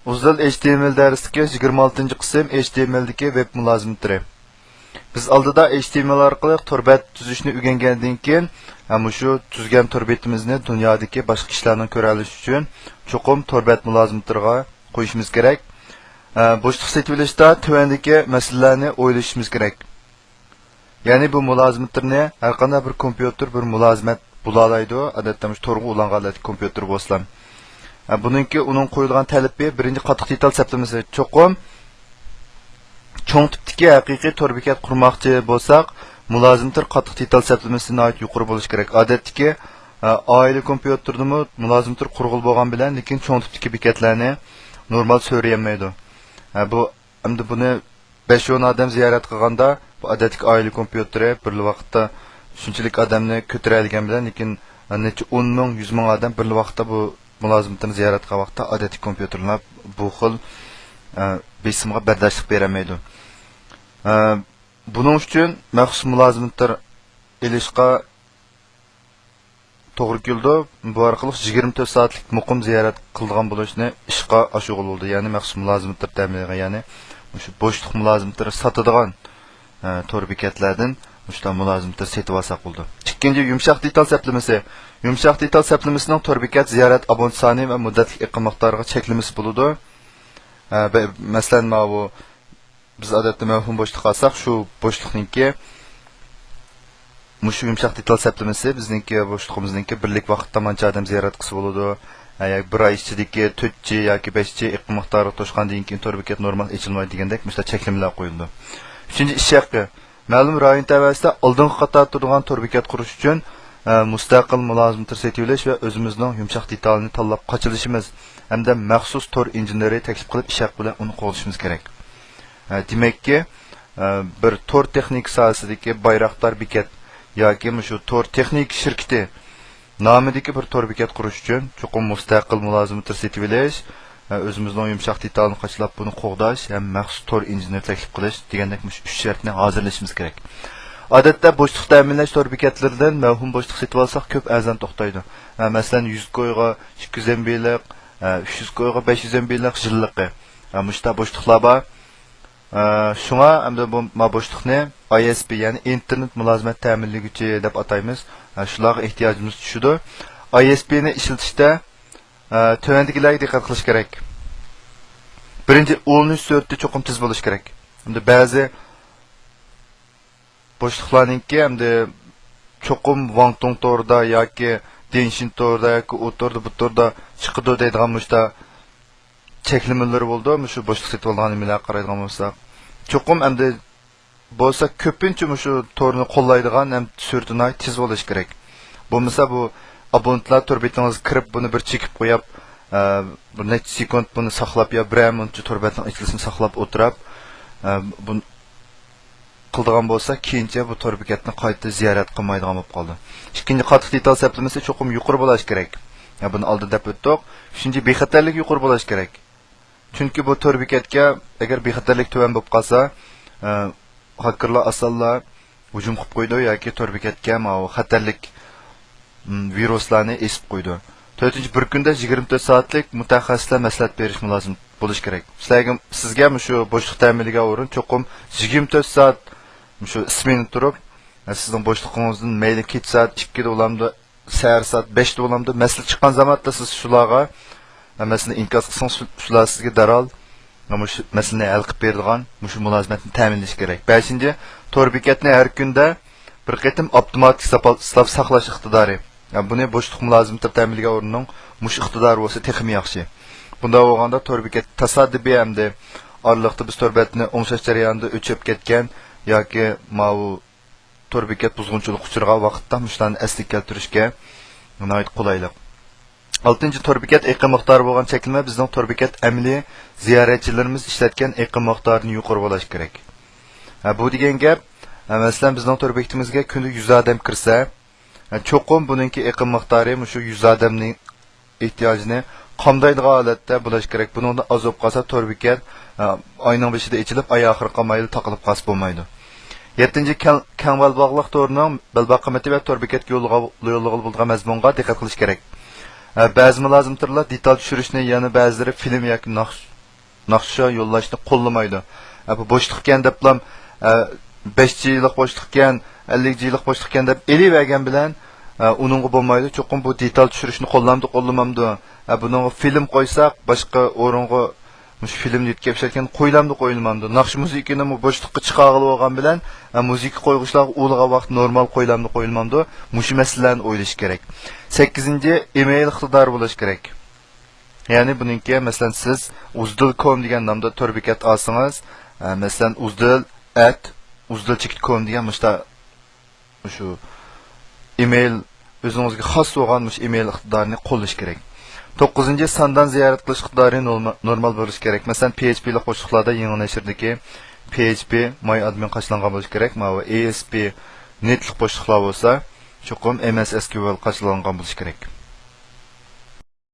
Uzal HTML dərsidəki 26-cı qism HTML'dəki web mülazimətləri. Biz aldıda HTML orqali tor bet tuzishni o'rgangandan keyin, shu tuzgan tor betimizni dunyodagi boshqa kishilarning ko'ra olishi uchun cho'qim tor bet mülazimətləriga qo'yishimiz kerak. Bo'shliq setib olishda tuvandagi masalalarni o'ylashimiz kerak. Ya'ni bu mülazimətlərni har qanday bir kompyuter bir mülazimat bo'la oladi. Odatda torga ulangan kompyuter bo'lsa. Buningki uning qo'yilgan talabi birinchi qattiq detal saptamasi cho'qim cho'ng tipdagi haqiqiy tor bekat qurmoqchi bo'lsak, mülazimətlər qattiq detal saptamasini oid yuqori bo'lishi kerak. Odatdagi oila kompyuterdimi mülazimətlər qurg'il bo'lgan bilan, lekin cho'ng tipdagi bekatlarni normal so'rayolmaydi. Bu endi buni 5-10 odam ziyorat qilganda, bu odatdagi oila kompyuteri bir vaqtda shunchalik odamni ko'tara olgan bilan, lekin necha 10 ming, 100 ming odam bir vaqtda bu mülazimətni ziyorat qilgan vaqtda odatdagi kompyuterlar bu xil besimga bardoshlik bermaydi. Buning uchun maxsus mülazimətlər elishqa to'g'ri keldi. Bu orqali 24 soatlik muqim ziyorat qilgan bo'lishni ishqa oshig'ildi. Ya'ni maxsus mülazimətlər ta'minlagan, ya'ni shu bo'shliq mülazimətləri sotadigan tor bekatlardan shunday mülazimətlər setib olsak bo'ldi. Ikkinchi yumshoq detal saplamasi. Yumshoq detal saplamasining tor bekat ziyorat abonent soni va muddatli iqim miqdoriga cheklamasi bo'ladi. Masalan, bu biz odatda mavhum bo'shliq olsak, shu bo'shliqningki mushu yumshoq detal saplamasi bizningki bo'shliqimizningki birlik vaqtda mancha odam ziyorat qilsa bo'ladi. Bir oy ichidagi 4 yoki 5 iqim miqdori to'shqandan keyin tor bekat normal ochilmaydi degandek mushta cheklamalar qo'yildi. Uchinchi ish haqi. Ma'lum rayon tavasida oldingi qator turgan tor bekat qurish uchun mustaqil mülazimətlər setib olish va o'zimizning yumshoq detalini tanlab qochilishimiz hamda maxsus tor injineri taklif qilib ish haqi bilan uni qo'llashimiz kerak. Demakki, bir tor texnik sohasidagi bayroqdor bekat yoki shu tor texnik shirkati nomidagi bir tor bekat qurish uchun cho'qim mustaqil mülazimətlər setib olish, o'zimizning yumshoq detalini qochilab buni qo'g'dash ham maxsus tor injiner taklif qilish degandek shu 3 shartni hozirlashimiz kerak. Odatda bo'shliq ta'minlash tor bekatlaridan mavhum bo'shliq setib olsak ko'p arzon to'xtaydi. Masalan 100 ko'yga 200 MB-lik, 300 ko'yga 500 MB-lik yilliqi. Mushta bo'shliqlar bor. Shunga hamda bu bo'shliqni ISP, ya'ni internet mulozimat ta'minlaguvchi deb ataymiz. Shularga ehtiyojimiz tushadi. ISP ni ishlatishda tuvandikilarga diqqat qilish kerak. Birinchi, ulanish surati cho'qim tez bo'lish kerak. Hamda ba'zi bo'shliqlarningki hamda cho'qim Wangtong torda yoki Denshin torda yoki u torda bu torda chiqadi deydigan mushta cheklamalar bo'ldi. Shu bo'shliq setib olgan nimalar qaraydigan bo'lsak, cho'qim hamda bo'lsa ko'pincha shu torni qo'llaydigan ham surtini tez bo'lish kerak. Bo'lmasa bu abonentlar tor betingizga kirib buni bir chekib qo'yib, bir necha sekund buni saqlab yo bir minutcha tor betning ichkilisini saqlab o'tirib, bu qildigan bo'lsa, keyincha bu tor bekatni qayta ziyorat qilmaydigan bo'lib qoldi. Ikkinchi qattiq detal saplamasi cho'qim yuqori bo'lishi kerak. Buni oldin deb o'tdik. Uchinchi, bexatarlik yuqori bo'lishi kerak. Chunki bu tor bekatga agar bexatarlik tuvan bo'lib qolsa, hakkerlar asalla hujum qilib qo'ydi yoki tor bekatga xatarlik viruslarni esib qo'ydi. 4-chi, bir kunda 24 soatlik mutaxassislar maslahat berish lozim bo'lish kerak. Sizga shu bo'shliq ta'minligiga o'rin cho'qim 24 soat shu ismini turib, sizning bo'shliqingizdan mayli kech soat 2 da bo'lamdi, sahar soat 5 da bo'lamdi, masala chiqqan zamonda siz shularga masalan inkos qilsangiz, shular sizga darhol shu masalani hal qilib beradigan shu mulozimatni ta'minlash kerak. 5-chi, tor bekatni har kunda bir qatim avtomatik saqlash iqtidori. Buni bo'shliq mülazimətlər ta'minligiga o'rinning mush iqtidori bo'lsa texmi yaxshi. Bunda bo'lganda tor bekat tasoddifiy hamda oraliqda biz tor betni o'ngshash jarayonida o'chib ketgan yoki tor bekat buzg'unchilik uchirgan vaqtda mushlarni asli keltirishga nihoyat qulaylik. 6-chi, tor bekat iqim miqdori bo'lgan cheklama bizning tor bekat amaliy ziyoratchilarimiz ishlatgan iqim miqdorining yuqori bo'lishi kerak. Bu degan gap, masalan bizning tor bekatimizga kunda 100 odam kirsa, cho'qim buningki iqim miqdori shu 100 odamning ehtiyojini qamdaydigan holatda bo'lishi kerak. Buningda oz bo'lib qolsa tor bekat oyning beshida ichilib, oy oxiri qolmaydi, taqilib qolsa bo'lmaydi. 7-chi, kang balbog'liq torning balbaq qimati va tor bekatga yo'llig'il bo'lgan mazmunga diqqat qilish kerak. Ba'zi mülazimətlər detal tushirishni, yana ba'zilari film yoki naqsh naqsha yo'llashni qo'llamaydi. Bu bo'shliq ekan deblam 5 yillik bo'shliq ekan, 50 yillik bo'shliq ekan deb elivergan bilan uningga bo'lmaydi. Cho'qim bu detal tushirishni qo'llamamdi. Buning film qo'ysak, boshqa o'ringa mush filmni yetkazib ketgan qo'yilmamdi. Naqsh muzikani bo'shliqqa chiqarib olgan bilan muzika qo'yg'ishlar o'lg'a vaqt normal qo'yilmamdi. Mush masalalarni o'ylash kerak. 8-chi email iqtidori bo'lish kerak. Ya'ni buningki masalan siz uzdil.com degan nomda tor bekat olsangiz, masalan uzdil@uzdil.com degan shu email o'zingizga xos bo'lgan mush email iqtidorini qo'llash kerak. 9-chi sondan ziyorat qilish iqtidori normal bo'lishi kerak. Masalan, PHP lik qo'shiqlarda yangi nashrdagi PHP MyAdmin qachlangan bo'lishi kerak. Mana ASP netlik qo'shiqlar bo'lsa, cho'qim MS SQL qachlangan bo'lishi kerak.